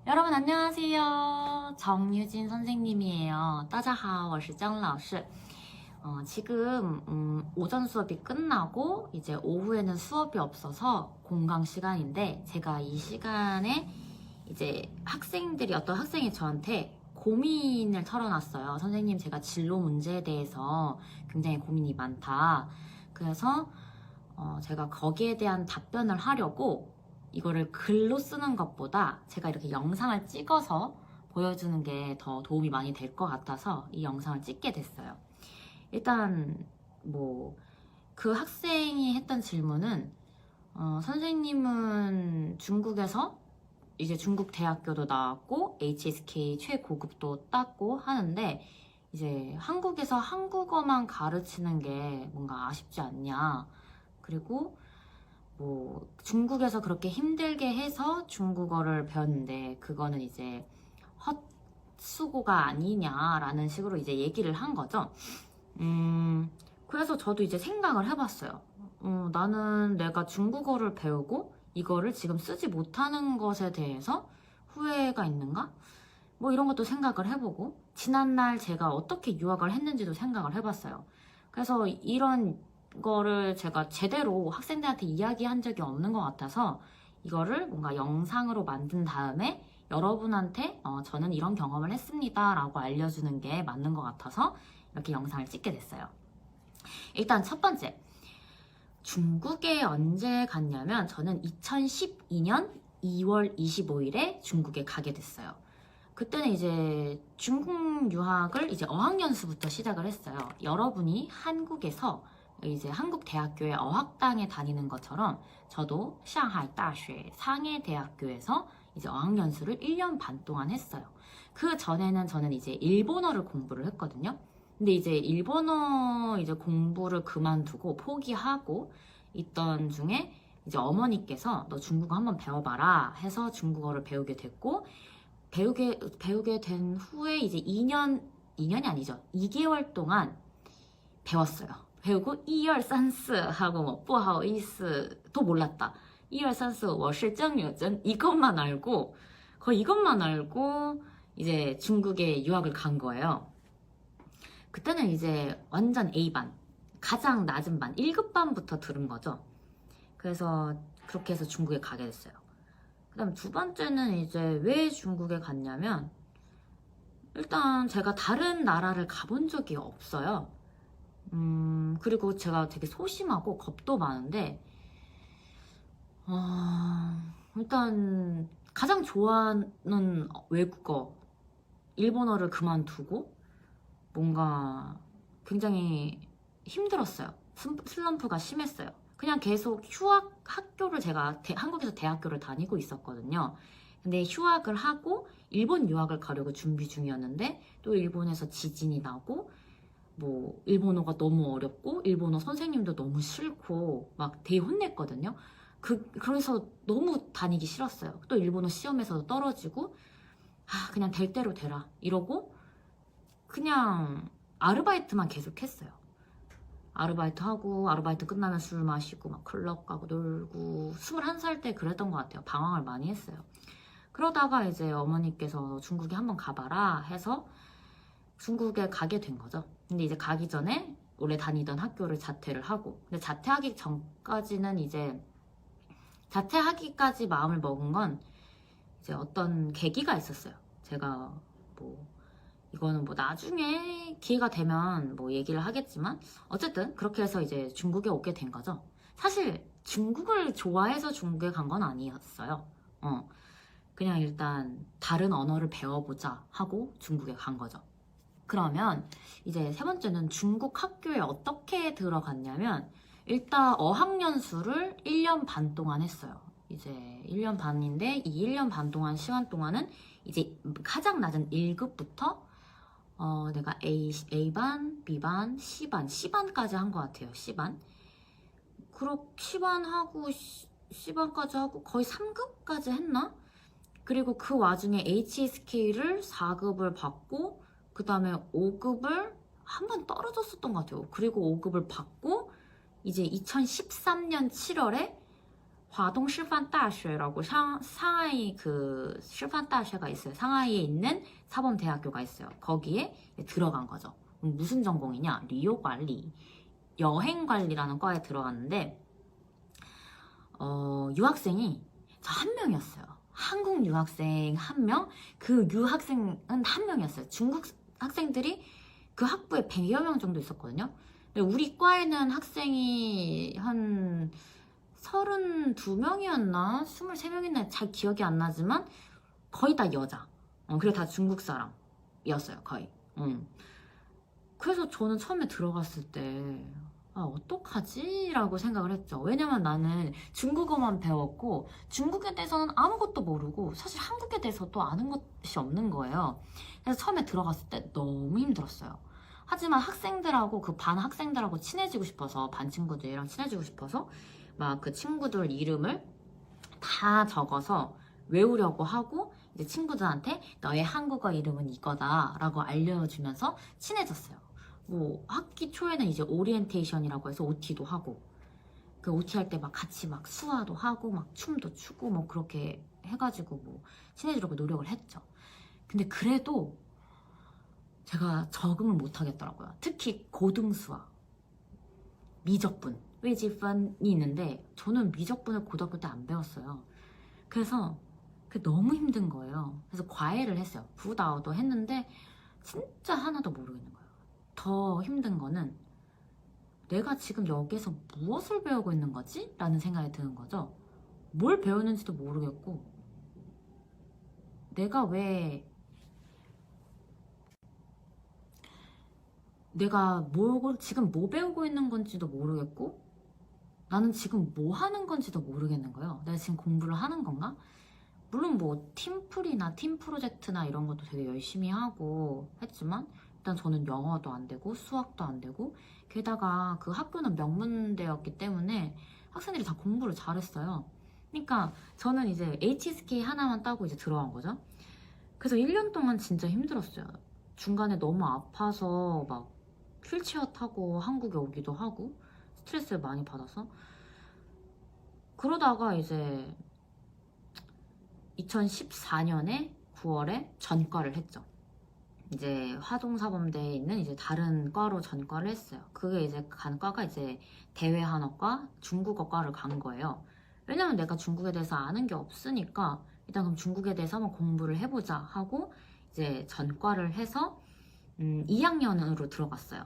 여러분 안녕하세요. 정유진 선생님이에요. 大家好,我是姜老师. 지금 오전 수업이 끝나고 이제 오후에는 수업이 없어서 공강 시간인데 제가 이 시간에 이제 어떤 학생이 저한테 고민을 털어놨어요. 선생님, 제가 진로 문제에 대해서 굉장히 고민이 많다. 그래서 제가 거기에 대한 답변을 하려고 이거를 글로 쓰는 것보다 제가 이렇게 영상을 찍어서 보여주는 게 더 도움이 많이 될 것 같아서 이 영상을 찍게 됐어요. 일단 그 학생이 했던 질문은 선생님은 중국에서 이제 중국 대학교도 나왔고 HSK 최고급도 땄고 하는데 이제 한국에서 한국어만 가르치는 게 뭔가 아쉽지 않냐. 그리고 중국에서 그렇게 힘들게 해서 중국어를 배웠는데 그거는 이제 헛수고가 아니냐라는 식으로 이제 얘기를 한 거죠. 그래서 저도 이제 생각을 해봤어요. 나는 내가 중국어를 배우고 이거를 지금 쓰지 못하는 것에 대해서 후회가 있는가? 이런 것도 생각을 해보고 지난날 제가 어떻게 유학을 했는지도 생각을 해봤어요. 그래서 이런 거를 제가 제대로 학생들한테 이야기한 적이 없는 것 같아서 이거를 뭔가 영상으로 만든 다음에 여러분한테 저는 이런 경험을 했습니다 라고 알려주는 게 맞는 것 같아서 이렇게 영상을 찍게 됐어요. 일단 첫 번째, 중국에 언제 갔냐면 저는 2012년 2월 25일에 중국에 가게 됐어요. 그때는 이제 중국 유학을 이제 어학연수부터 시작을 했어요. 여러분이 한국에서 이제 한국 대학교의 어학당에 다니는 것처럼 저도 상하이 다쉐 상해대학교에서 이제 어학연수를 1년 반 동안 했어요. 그 전에는 저는 이제 일본어를 공부를 했거든요. 근데 이제 일본어 이제 공부를 그만두고 포기하고 있던 중에 이제 어머니께서 너 중국어 한번 배워봐라 해서 중국어를 배우게 됐고 배우게 된 후에 이제 2년이 아니죠. 2개월 동안 배웠어요. 배우고 1, 2, 3, 4 하고 不好意思도 몰랐다. 1, 2, 3, 4我是张友珍 이것만 알고 거의 이것만 알고 이제 중국에 유학을 간 거예요. 그때는 이제 완전 A반, 가장 낮은 반, 1급반부터 들은 거죠. 그래서 그렇게 해서 중국에 가게 됐어요. 그 다음 두 번째는 이제 왜 중국에 갔냐면 일단 제가 다른 나라를 가본 적이 없어요. 그리고 제가 되게 소심하고 겁도 많은데 일단 가장 좋아하는 외국어 일본어를 그만두고 뭔가 굉장히 힘들었어요. 슬럼프가 심했어요. 그냥 계속 학교를 제가 한국에서 대학교를 다니고 있었거든요. 근데 휴학을 하고 일본 유학을 가려고 준비 중이었는데 또 일본에서 지진이 나고 일본어가 너무 어렵고 일본어 선생님도 너무 싫고 막 되게 혼냈거든요. 그래서 너무 다니기 싫었어요. 또 일본어 시험에서도 떨어지고 그냥 될 대로 되라 이러고 그냥 아르바이트만 계속 했어요. 아르바이트 하고 아르바이트 끝나면 술 마시고 막 클럽 가고 놀고 21살 때 그랬던 것 같아요. 방황을 많이 했어요. 그러다가 이제 어머니께서 중국에 한번 가봐라 해서 중국에 가게 된 거죠. 근데 이제 가기 전에 원래 다니던 학교를 자퇴를 하고 근데 자퇴하기 전까지는 이제 자퇴하기까지 마음을 먹은 건 이제 어떤 계기가 있었어요. 제가 이거는 나중에 기회가 되면 얘기를 하겠지만 어쨌든 그렇게 해서 이제 중국에 오게 된 거죠. 사실 중국을 좋아해서 중국에 간 건 아니었어요. 그냥 일단 다른 언어를 배워보자 하고 중국에 간 거죠. 그러면 이제 세 번째는 중국 학교에 어떻게 들어갔냐면 일단 어학연수를 1년 반 동안 했어요. 이제 1년 반인데 이 1년 반 동안 시간 동안은 이제 가장 낮은 1급부터 내가 A반, B반, C반까지 한 것 같아요. C반. C반하고 C반까지 하고 거의 3급까지 했나? 그리고 그 와중에 HSK를 4급을 받고 그 다음에 5급을 한 번 떨어졌었던 것 같아요. 그리고 5급을 받고 이제 2013년 7월에 화동师范大学라고 상하이 그师范大学가 있어요. 상하이에 있는 사범대학교가 있어요. 거기에 들어간 거죠. 무슨 전공이냐? 리오관리, 여행관리라는 과에 들어갔는데 유학생이 저 한 명이었어요. 한국 유학생 한 명, 그 유학생은 한 명이었어요. 중국 학생들이 그 학부에 100여 명 정도 있었거든요. 근데 우리 과에는 학생이 한 32명이었나? 23명이었나? 잘 기억이 안 나지만 거의 다 여자. 그리고 다 중국 사람이었어요, 거의. 그래서 저는 처음에 들어갔을 때 어떡하지? 라고 생각을 했죠. 왜냐면 나는 중국어만 배웠고 중국에 대해서는 아무것도 모르고 사실 한국에 대해서도 아는 것이 없는 거예요. 그래서 처음에 들어갔을 때 너무 힘들었어요. 하지만 학생들하고 그 반 학생들하고 친해지고 싶어서, 반 친구들이랑 친해지고 싶어서 막 그 친구들 이름을 다 적어서 외우려고 하고 이제 친구들한테 너의 한국어 이름은 이거다 라고 알려주면서 친해졌어요. 뭐 학기 초에는 이제 오리엔테이션이라고 해서 OT도 하고, 그 OT 할 때 막 같이 막 수화도 하고 막 춤도 추고 뭐 그렇게 해가지고 뭐 친해지려고 노력을 했죠. 근데 그래도 제가 적응을 못 하겠더라고요. 특히 고등수화, 미적분, 외지펀이 있는데 저는 미적분을 고등학교 때 안 배웠어요. 그래서 그게 너무 힘든 거예요. 그래서 과외를 했어요. 부다오도 했는데 진짜 하나도 모르겠는 거예요. 더 힘든 거는 내가 지금 여기서 무엇을 배우고 있는 거지? 라는 생각이 드는 거죠. 뭘 배우는지도 모르겠고 내가 지금 뭐 배우고 있는 건지도 모르겠고 나는 지금 뭐 하는 건지도 모르겠는 거예요. 내가 지금 공부를 하는 건가? 물론 뭐 팀플이나 팀 프로젝트나 이런 것도 되게 열심히 하고 했지만 일단 저는 영어도 안 되고 수학도 안 되고 게다가 그 학교는 명문대였기 때문에 학생들이 다 공부를 잘했어요. 그러니까 저는 이제 HSK 하나만 따고 이제 들어간 거죠. 그래서 1년 동안 진짜 힘들었어요. 중간에 너무 아파서 막 휠체어 타고 한국에 오기도 하고 스트레스를 많이 받아서 그러다가 이제 2014년에 9월에 전과를 했죠. 이제 화동사범대에 있는 이제 다른 과로 전과를 했어요. 그게 이제 간 과가 이제 대외한어과 중국어과를 간 거예요. 왜냐면 내가 중국에 대해서 아는 게 없으니까 일단 그럼 중국에 대해서 한번 공부를 해보자 하고 이제 전과를 해서 2학년으로 들어갔어요.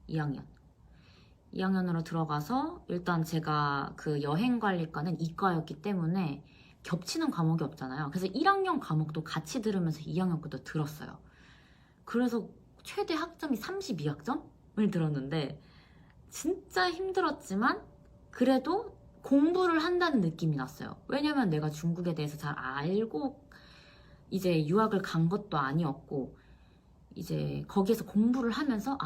2학년으로 들어가서 일단 제가 그 여행관리과는 이과였기 때문에 겹치는 과목이 없잖아요. 그래서 1학년 과목도 같이 들으면서 2학년 것도 들었어요. 그래서 최대 학점이 32학점을 들었는데 진짜 힘들었지만 그래도 공부를 한다는 느낌이 났어요. 왜냐면 내가 중국에 대해서 잘 알고 이제 유학을 간 것도 아니었고 이제 거기에서 공부를 하면서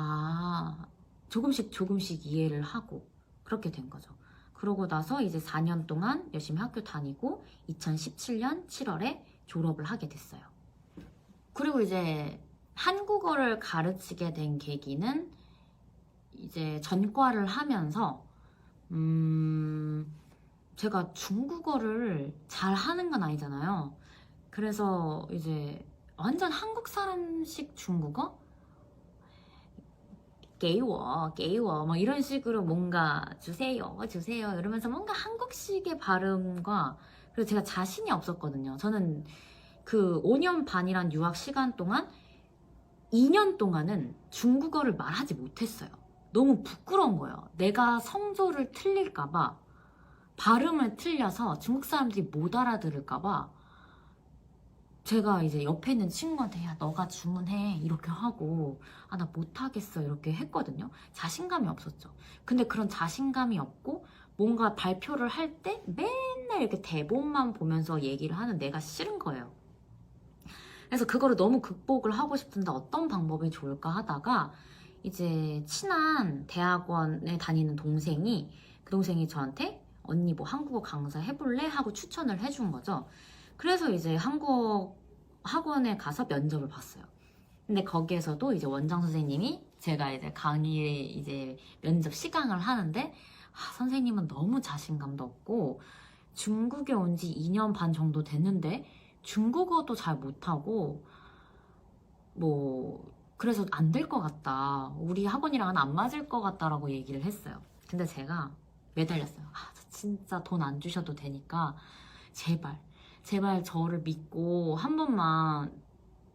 조금씩 이해를 하고 그렇게 된 거죠. 그러고 나서 이제 4년 동안 열심히 학교 다니고 2017년 7월에 졸업을 하게 됐어요. 그리고 이제 한국어를 가르치게 된 계기는 이제 전과를 하면서 제가 중국어를 잘 하는 건 아니잖아요. 그래서 이제 완전 한국 사람식 중국어? 게이워 뭐 이런 식으로 뭔가 주세요 이러면서 뭔가 한국식의 발음과 그리고 제가 자신이 없었거든요. 저는 그 5년 반이란 유학 시간 동안 2년 동안은 중국어를 말하지 못했어요. 너무 부끄러운 거예요. 내가 성조를 틀릴까봐, 발음을 틀려서 중국 사람들이 못 알아들을까봐 제가 이제 옆에 있는 친구한테 야 너가 주문해 이렇게 하고 나 못하겠어 이렇게 했거든요. 자신감이 없었죠. 근데 그런 자신감이 없고 뭔가 발표를 할 때 맨날 이렇게 대본만 보면서 얘기를 하는 내가 싫은 거예요. 그래서 그거를 너무 극복을 하고 싶은데 어떤 방법이 좋을까 하다가 이제 친한 대학원에 다니는 동생이 그 동생이 저한테 언니 뭐 한국어 강사 해볼래? 하고 추천을 해준 거죠. 그래서 이제 한국어 학원에 가서 면접을 봤어요. 근데 거기에서도 이제 원장 선생님이 제가 이제 강의 이제 면접 시강을 하는데 선생님은 너무 자신감도 없고 중국에 온 지 2년 반 정도 됐는데 중국어도 잘 못하고 뭐 그래서 안 될 것 같다. 우리 학원이랑은 안 맞을 것 같다라고 얘기를 했어요. 근데 제가 매달렸어요. 저 진짜 돈 안 주셔도 되니까 제발 저를 믿고 한 번만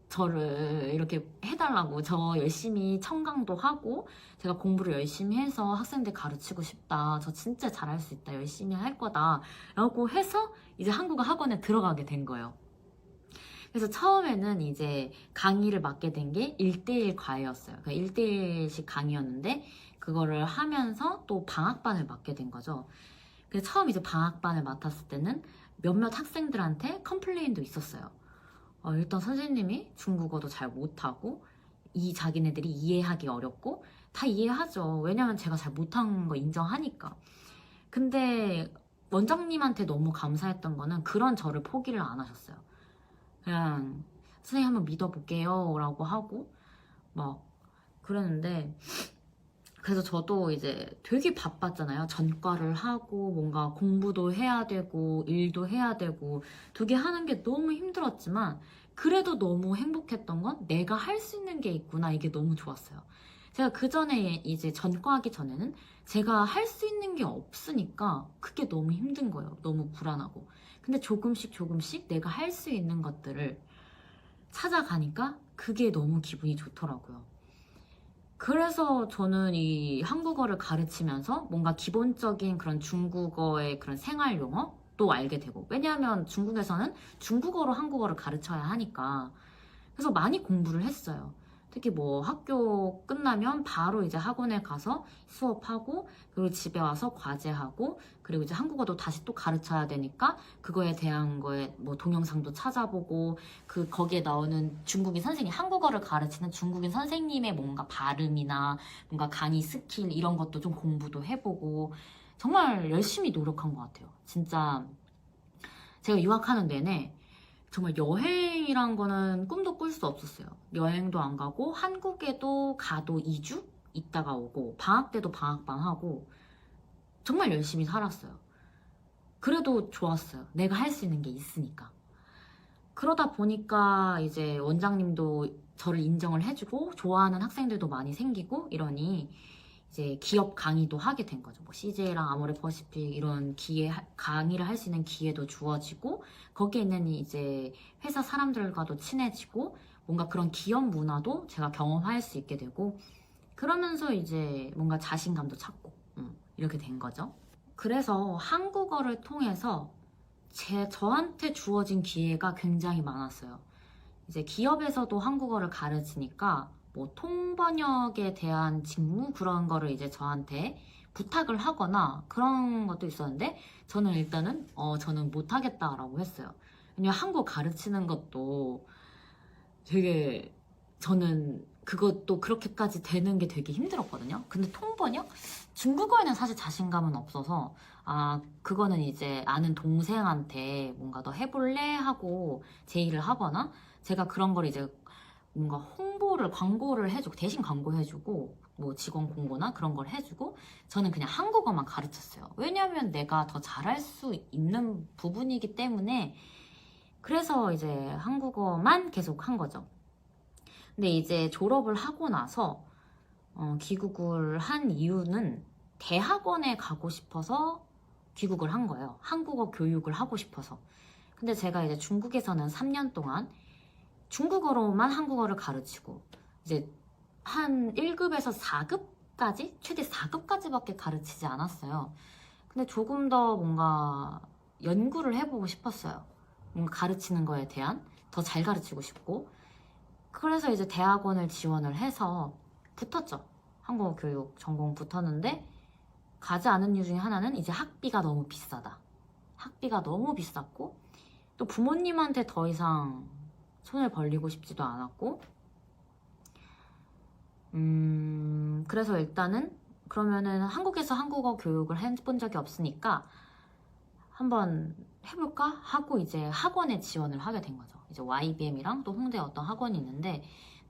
저를 이렇게 해달라고. 저 열심히 청강도 하고 제가 공부를 열심히 해서 학생들 가르치고 싶다. 저 진짜 잘할 수 있다. 열심히 할 거다. 라고 해서 이제 한국어 학원에 들어가게 된 거예요. 그래서 처음에는 이제 강의를 맡게 된 게 1대1 과외였어요. 그러니까 1대1씩 강의였는데 그거를 하면서 또 방학반을 맡게 된 거죠. 그래서 처음 이제 방학반을 맡았을 때는 몇몇 학생들한테 컴플레인도 있었어요. 일단 선생님이 중국어도 잘 못하고 자기네들이 이해하기 어렵고 다 이해하죠. 왜냐면 제가 잘 못한 거 인정하니까. 근데 원장님한테 너무 감사했던 거는 그런 저를 포기를 안 하셨어요. 그냥 선생님 한번 믿어볼게요 라고 하고 막 그랬는데, 그래서 저도 이제 되게 바빴잖아요. 전과를 하고 뭔가 공부도 해야 되고 일도 해야 되고 두 개 하는 게 너무 힘들었지만 그래도 너무 행복했던 건 내가 할 수 있는 게 있구나, 이게 너무 좋았어요. 제가 그 전에 이제 전과하기 전에는 제가 할 수 있는 게 없으니까 그게 너무 힘든 거예요. 너무 불안하고. 근데 조금씩 내가 할 수 있는 것들을 찾아가니까 그게 너무 기분이 좋더라고요. 그래서 저는 이 한국어를 가르치면서 뭔가 기본적인 그런 중국어의 그런 생활 용어도 알게 되고, 왜냐하면 중국에서는 중국어로 한국어를 가르쳐야 하니까. 그래서 많이 공부를 했어요. 특히 뭐 학교 끝나면 바로 이제 학원에 가서 수업하고, 그리고 집에 와서 과제하고, 그리고 이제 한국어도 다시 또 가르쳐야 되니까 그거에 대한 거에 뭐 동영상도 찾아보고, 거기에 나오는 중국인 선생님, 한국어를 가르치는 중국인 선생님의 뭔가 발음이나 뭔가 강의 스킬 이런 것도 좀 공부도 해보고, 정말 열심히 노력한 것 같아요. 진짜 제가 유학하는 내내 정말 여행이란 거는 꿈도 꿀 수 없었어요. 여행도 안 가고 한국에도 가도 2주 있다가 오고 방학 때도 방학반 하고 정말 열심히 살았어요. 그래도 좋았어요. 내가 할 수 있는 게 있으니까. 그러다 보니까 이제 원장님도 저를 인정을 해주고 좋아하는 학생들도 많이 생기고 이러니 이제 기업 강의도 하게 된 거죠. 뭐 CJ랑 아모레퍼시픽 이런 강의를 할 수 있는 기회도 주어지고, 거기에 있는 이제 회사 사람들과도 친해지고, 뭔가 그런 기업 문화도 제가 경험할 수 있게 되고, 그러면서 이제 뭔가 자신감도 찾고, 이렇게 된 거죠. 그래서 한국어를 통해서 저한테 주어진 기회가 굉장히 많았어요. 이제 기업에서도 한국어를 가르치니까 뭐 통번역에 대한 직무 그런 거를 이제 저한테 부탁을 하거나 그런 것도 있었는데, 저는 일단은 저는 못하겠다라고 했어요. 왜냐면 한국어 가르치는 것도 되게, 저는 그것도 그렇게까지 되는 게 되게 힘들었거든요. 근데 통번역? 중국어에는 사실 자신감은 없어서 그거는 이제 아는 동생한테 뭔가 너 해볼래? 하고 제의를 하거나, 제가 그런 걸 이제 뭔가 광고를 해주고, 대신 광고해주고, 뭐 직원 공고나 그런 걸 해주고, 저는 그냥 한국어만 가르쳤어요. 왜냐면 내가 더 잘할 수 있는 부분이기 때문에. 그래서 이제 한국어만 계속 한 거죠. 근데 이제 졸업을 하고 나서 귀국을 한 이유는 대학원에 가고 싶어서 귀국을 한 거예요. 한국어 교육을 하고 싶어서. 근데 제가 이제 중국에서는 3년 동안 중국어로만 한국어를 가르치고, 이제 한 1급에서 4급까지, 최대 4급까지밖에 가르치지 않았어요. 근데 조금 더 뭔가 연구를 해보고 싶었어요. 뭔가 가르치는 거에 대한 더 잘 가르치고 싶고. 그래서 이제 대학원을 지원을 해서 붙었죠. 한국어 교육 전공 붙었는데, 가지 않은 이유 중에 하나는 이제 학비가 너무 비싸다. 학비가 너무 비쌌고, 또 부모님한테 더 이상 손을 벌리고 싶지도 않았고, 그래서 일단은 그러면은 한국에서 한국어 교육을 해본 적이 없으니까 한번 해볼까 하고 이제 학원에 지원을 하게 된 거죠. 이제 YBM이랑 또 홍대에 어떤 학원이 있는데,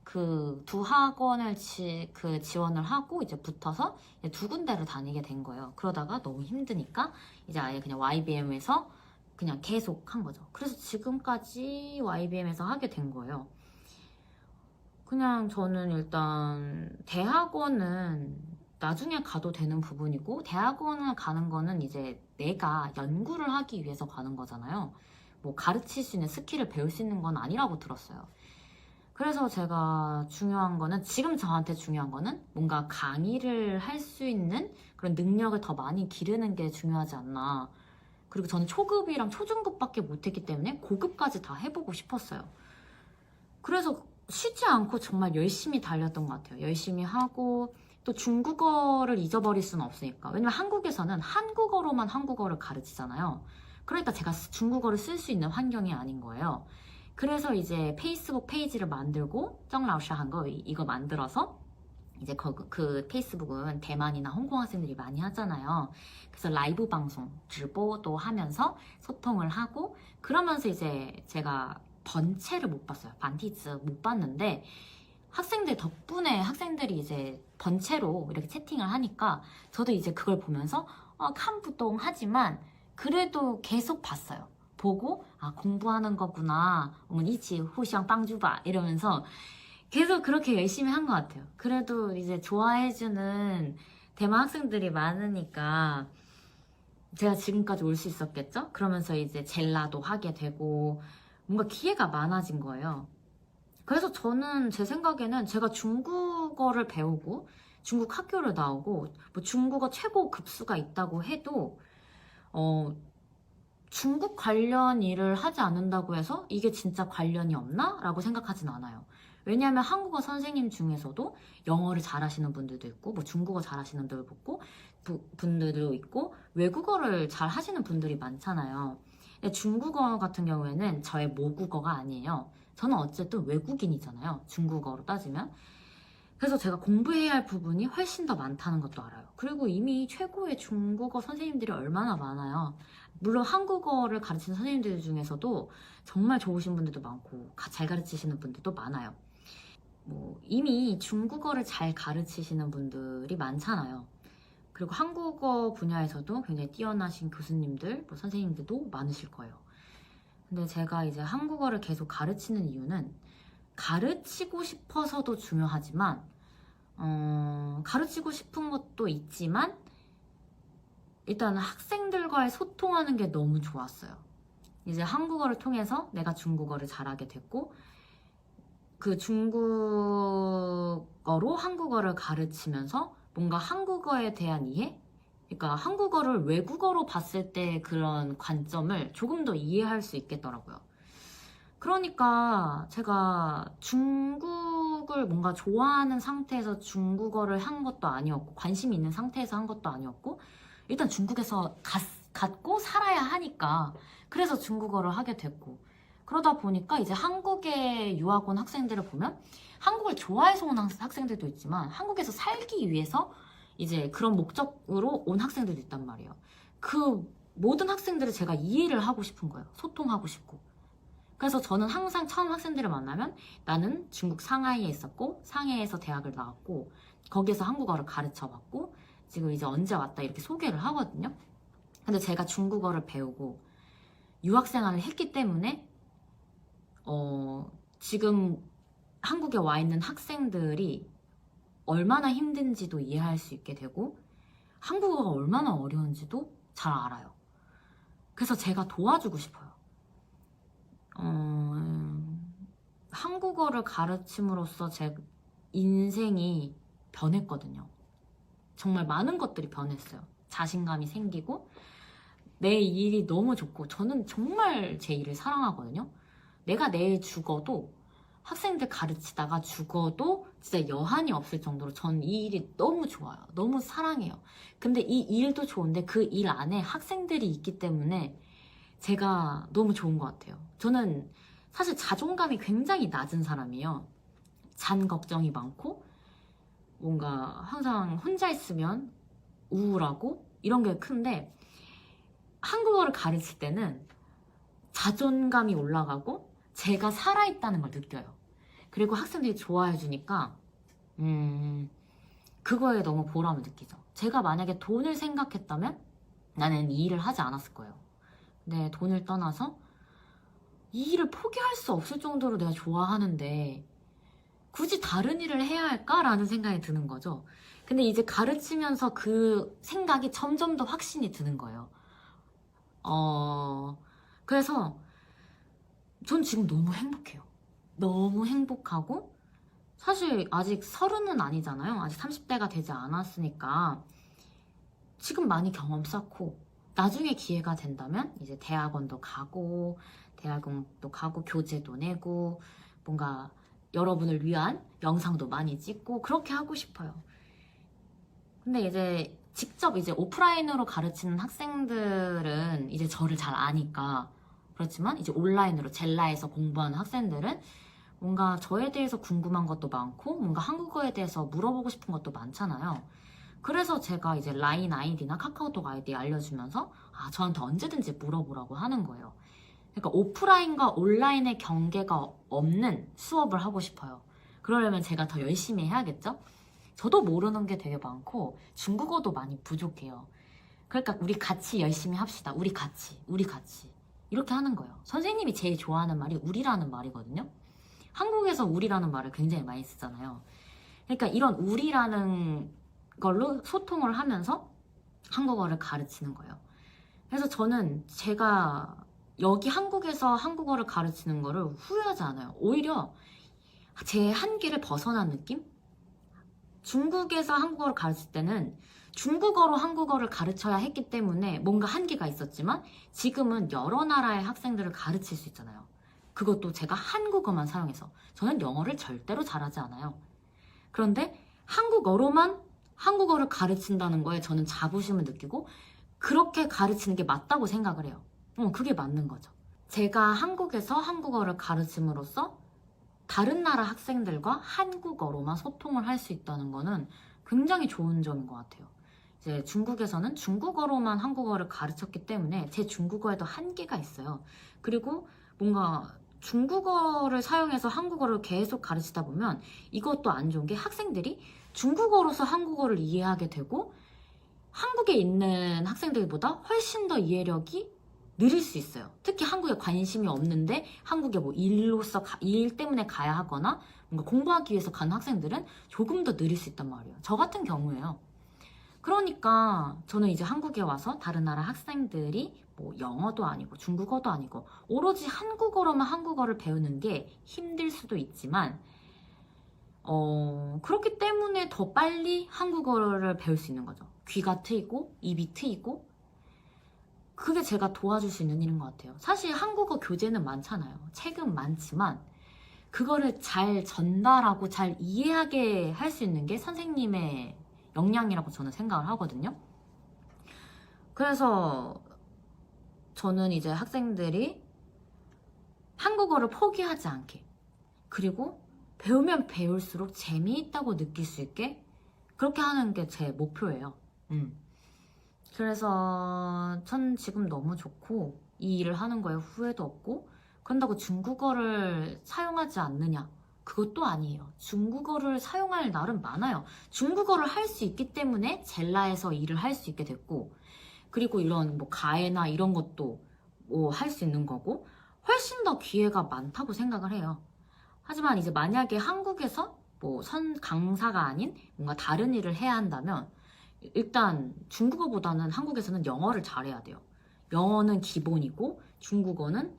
그 두 학원을 지원을 하고 이제 붙어서 이제 두 군데를 다니게 된 거예요. 그러다가 너무 힘드니까 이제 아예 그냥 YBM에서 그냥 계속 한 거죠. 그래서 지금까지 YBM에서 하게 된 거예요. 그냥 저는 일단 대학원은 나중에 가도 되는 부분이고, 대학원을 가는 거는 이제 내가 연구를 하기 위해서 가는 거잖아요. 뭐 가르칠 수 있는 스킬을 배울 수 있는 건 아니라고 들었어요. 그래서 제가 중요한 거는, 지금 저한테 중요한 거는 뭔가 강의를 할 수 있는 그런 능력을 더 많이 기르는 게 중요하지 않나. 그리고 저는 초급이랑 초중급밖에 못했기 때문에 고급까지 다 해보고 싶었어요. 그래서 쉬지 않고 정말 열심히 달렸던 것 같아요. 열심히 하고, 또 중국어를 잊어버릴 수는 없으니까. 왜냐면 한국에서는 한국어로만 한국어를 가르치잖아요. 그러니까 제가 중국어를 쓸 수 있는 환경이 아닌 거예요. 그래서 이제 페이스북 페이지를 만들고, 정라오샤 거 이거 만들어서, 이제 그 페이스북은 대만이나 홍콩 학생들이 많이 하잖아요. 그래서 라이브 방송,直播도 하면서 소통을 하고, 그러면서 이제 제가 번체를 못 봤어요. 반티즈 못 봤는데, 학생들 덕분에 학생들이 이제 번체로 이렇게 채팅을 하니까 저도 이제 그걸 보면서 칸부동 하지만 그래도 계속 봤어요. 보고 공부하는 거구나. 이치 후샹 빵주바 이러면서 계속 그렇게 열심히 한 것 같아요. 그래도 이제 좋아해주는 대만 학생들이 많으니까 제가 지금까지 올 수 있었겠죠? 그러면서 이제 젤라도 하게 되고 뭔가 기회가 많아진 거예요. 그래서 저는 제 생각에는 제가 중국어를 배우고 중국 학교를 나오고 뭐 중국어 최고 급수가 있다고 해도 중국 관련 일을 하지 않는다고 해서 이게 진짜 관련이 없나? 라고 생각하진 않아요. 왜냐하면 한국어 선생님 중에서도 영어를 잘하시는 분들도 있고 뭐 중국어 잘하시는 분들도 있고 외국어를 잘 하시는 분들이 많잖아요. 근데 중국어 같은 경우에는 저의 모국어가 아니에요. 저는 어쨌든 외국인이잖아요. 중국어로 따지면. 그래서 제가 공부해야 할 부분이 훨씬 더 많다는 것도 알아요. 그리고 이미 최고의 중국어 선생님들이 얼마나 많아요. 물론 한국어를 가르치는 선생님들 중에서도 정말 좋으신 분들도 많고 잘 가르치시는 분들도 많아요. 뭐 이미 중국어를 잘 가르치시는 분들이 많잖아요. 그리고 한국어 분야에서도 굉장히 뛰어나신 교수님들, 뭐 선생님들도 많으실 거예요. 근데 제가 이제 한국어를 계속 가르치는 이유는 가르치고 싶어서도 중요하지만 가르치고 싶은 것도 있지만 일단 학생들과의 소통하는 게 너무 좋았어요. 이제 한국어를 통해서 내가 중국어를 잘하게 됐고 그 중국어로 한국어를 가르치면서 뭔가 한국어에 대한 이해? 그러니까 한국어를 외국어로 봤을 때 그런 관점을 조금 더 이해할 수 있겠더라고요. 그러니까 제가 중국을 뭔가 좋아하는 상태에서 중국어를 한 것도 아니었고 관심이 있는 상태에서 한 것도 아니었고 일단 중국에서 갔고 살아야 하니까 그래서 중국어를 하게 됐고 그러다 보니까 이제 한국의 유학 온 학생들을 보면 한국을 좋아해서 온 학생들도 있지만 한국에서 살기 위해서 이제 그런 목적으로 온 학생들도 있단 말이에요. 그 모든 학생들을 제가 이해를 하고 싶은 거예요. 소통하고 싶고. 그래서 저는 항상 처음 학생들을 만나면 나는 중국 상하이에 있었고 상해에서 대학을 나왔고 거기에서 한국어를 가르쳐봤고 지금 이제 언제 왔다 이렇게 소개를 하거든요. 근데 제가 중국어를 배우고 유학생활을 했기 때문에 지금 한국에 와 있는 학생들이 얼마나 힘든지도 이해할 수 있게 되고 한국어가 얼마나 어려운지도 잘 알아요. 그래서 제가 도와주고 싶어요. 한국어를 가르침으로써 제 인생이 변했거든요. 정말 많은 것들이 변했어요. 자신감이 생기고 내 일이 너무 좋고 저는 정말 제 일을 사랑하거든요. 내가 내일 죽어도 학생들 가르치다가 죽어도 진짜 여한이 없을 정도로 전 이 일이 너무 좋아요. 너무 사랑해요. 근데 이 일도 좋은데 그 일 안에 학생들이 있기 때문에 제가 너무 좋은 것 같아요. 저는 사실 자존감이 굉장히 낮은 사람이에요. 잔 걱정이 많고 뭔가 항상 혼자 있으면 우울하고 이런 게 큰데 한국어를 가르칠 때는 자존감이 올라가고 제가 살아있다는 걸 느껴요. 그리고 학생들이 좋아해 주니까 그거에 너무 보람을 느끼죠. 제가 만약에 돈을 생각했다면 나는 이 일을 하지 않았을 거예요. 내 돈을 떠나서 이 일을 포기할 수 없을 정도로 내가 좋아하는데 굳이 다른 일을 해야 할까라는 생각이 드는 거죠. 근데 이제 가르치면서 그 생각이 점점 더 확신이 드는 거예요. 그래서 전 지금 너무 행복해요. 너무 행복하고, 사실 아직 30은 아니잖아요. 아직 30대가 되지 않았으니까 지금 많이 경험 쌓고, 나중에 기회가 된다면 이제 대학원도 가고 교재도 내고 뭔가 여러분을 위한 영상도 많이 찍고 그렇게 하고 싶어요. 근데 이제 직접 이제 오프라인으로 가르치는 학생들은 이제 저를 잘 아니까 그렇지만, 이제 온라인으로 젤라에서 공부하는 학생들은 뭔가 저에 대해서 궁금한 것도 많고 뭔가 한국어에 대해서 물어보고 싶은 것도 많잖아요. 그래서 제가 이제 라인 아이디나 카카오톡 아이디 알려주면서 저한테 언제든지 물어보라고 하는 거예요. 그러니까 오프라인과 온라인의 경계가 없는 수업을 하고 싶어요. 그러려면 제가 더 열심히 해야겠죠? 저도 모르는 게 되게 많고 중국어도 많이 부족해요. 그러니까 우리 같이 열심히 합시다. 우리 같이 이렇게 하는 거예요. 선생님이 제일 좋아하는 말이 우리라는 말이거든요. 한국에서 우리라는 말을 굉장히 많이 쓰잖아요. 그러니까 이런 우리라는 걸로 소통을 하면서 한국어를 가르치는 거예요. 그래서 저는 제가 여기 한국에서 한국어를 가르치는 거를 후회하지 않아요. 오히려 제 한계를 벗어난 느낌? 중국에서 한국어를 가르칠 때는 중국어로 한국어를 가르쳐야 했기 때문에 뭔가 한계가 있었지만, 지금은 여러 나라의 학생들을 가르칠 수 있잖아요. 그것도 제가 한국어만 사용해서. 저는 영어를 절대로 잘하지 않아요. 그런데 한국어로만 한국어를 가르친다는 거에 저는 자부심을 느끼고 그렇게 가르치는 게 맞다고 생각을 해요. 그게 맞는 거죠. 제가 한국에서 한국어를 가르침으로써 다른 나라 학생들과 한국어로만 소통을 할 수 있다는 거는 굉장히 좋은 점인 것 같아요. 이제 중국에서는 중국어로만 한국어를 가르쳤기 때문에 제 중국어에도 한계가 있어요. 그리고 뭔가 중국어를 사용해서 한국어를 계속 가르치다 보면 이것도 안 좋은 게, 학생들이 중국어로서 한국어를 이해하게 되고 한국에 있는 학생들보다 훨씬 더 이해력이 느릴 수 있어요. 특히 한국에 관심이 없는데 한국에 뭐 일 때문에 가야 하거나 뭔가 공부하기 위해서 가는 학생들은 조금 더 느릴 수 있단 말이에요. 저 같은 경우에요. 그러니까 저는 이제 한국에 와서 다른 나라 학생들이 뭐 영어도 아니고 중국어도 아니고 오로지 한국어로만 한국어를 배우는 게 힘들 수도 있지만, 그렇기 때문에 더 빨리 한국어를 배울 수 있는 거죠. 귀가 트이고 입이 트이고, 그게 제가 도와줄 수 있는 일인 것 같아요. 사실 한국어 교재는 많잖아요. 책은 많지만 그거를 잘 전달하고 잘 이해하게 할 수 있는 게 선생님의 역량이라고 저는 생각을 하거든요. 그래서 저는 이제 학생들이 한국어를 포기하지 않게, 그리고 배우면 배울수록 재미있다고 느낄 수 있게 그렇게 하는 게 제 목표예요. 그래서 전 지금 너무 좋고 이 일을 하는 거에 후회도 없고, 그런다고 중국어를 사용하지 않느냐? 그것도 아니에요. 중국어를 사용할 날은 많아요. 중국어를 할 수 있기 때문에 젤라에서 일을 할 수 있게 됐고, 그리고 이런 뭐 가해나 이런 것도 뭐 할 수 있는 거고, 훨씬 더 기회가 많다고 생각을 해요. 하지만 이제 만약에 한국에서 뭐 강사가 아닌 뭔가 다른 일을 해야 한다면, 일단 중국어보다는 한국에서는 영어를 잘해야 돼요. 영어는 기본이고 중국어는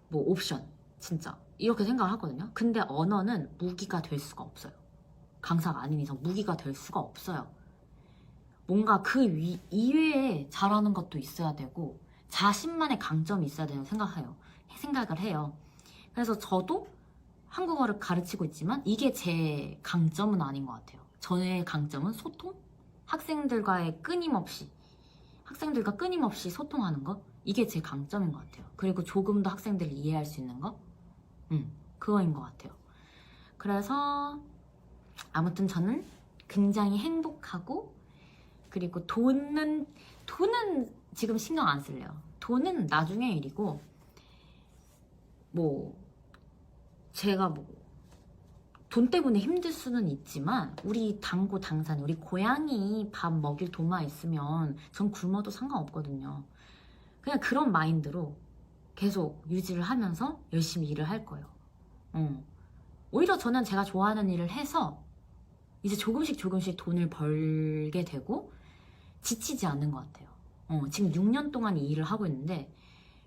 뭐 옵션, 진짜 이렇게 생각을 하거든요. 근데 언어는 무기가 될 수가 없어요. 강사가 아닌 이상 무기가 될 수가 없어요. 뭔가 그 이외에 잘하는 것도 있어야 되고 자신만의 강점이 있어야 된다고 생각을 해요. 그래서 저도 한국어를 가르치고 있지만 이게 제 강점은 아닌 것 같아요. 저의 강점은 소통? 학생들과 끊임없이 소통하는 거? 이게 제 강점인 것 같아요. 그리고 조금 더 학생들을 이해할 수 있는 거? 그거인 것 같아요. 그래서 아무튼 저는 굉장히 행복하고, 그리고 돈은 지금 신경 안 쓸래요. 돈은 나중에 일이고, 뭐 제가 돈 때문에 힘들 수는 있지만 우리 당산, 우리 고양이 밥 먹일 돈만 있으면 전 굶어도 상관없거든요. 그냥 그런 마인드로 계속 유지를 하면서 열심히 일을 할 거예요. 오히려 저는 제가 좋아하는 일을 해서 이제 조금씩 돈을 벌게 되고 지치지 않는 것 같아요. 지금 6년 동안 이 일을 하고 있는데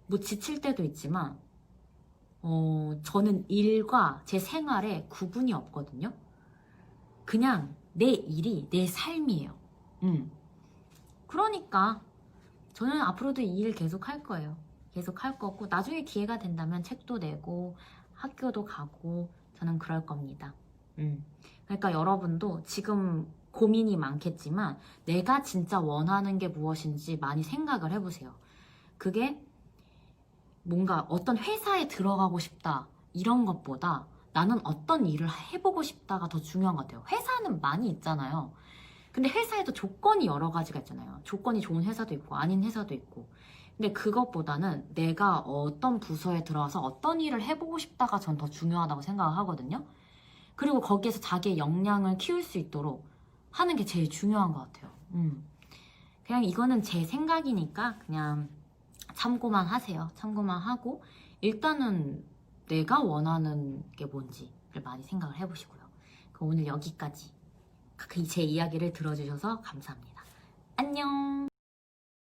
뭐 지칠 때도 있지만 저는 일과 제 생활에 구분이 없거든요. 그냥 내 일이 내 삶이에요. 그러니까 저는 앞으로도 이 일 계속 할 거예요. 계속 할 거고 나중에 기회가 된다면 책도 내고 학교도 가고 저는 그럴 겁니다. 그러니까 여러분도 지금 고민이 많겠지만 내가 진짜 원하는 게 무엇인지 많이 생각을 해보세요. 그게 뭔가 어떤 회사에 들어가고 싶다 이런 것보다 나는 어떤 일을 해보고 싶다가 더 중요한 것 같아요. 회사는 많이 있잖아요. 근데 회사에도 조건이 여러 가지가 있잖아요. 조건이 좋은 회사도 있고 아닌 회사도 있고. 근데 그것보다는 내가 어떤 부서에 들어와서 어떤 일을 해보고 싶다가 전 더 중요하다고 생각을 하거든요. 그리고 거기에서 자기의 역량을 키울 수 있도록 하는 게 제일 중요한 것 같아요. 그냥 이거는 제 생각이니까 그냥 참고만 하세요. 참고만 하고 일단은 내가 원하는 게 뭔지를 많이 생각을 해보시고요. 그럼 오늘 여기까지 제 이야기를 들어주셔서 감사합니다. 안녕.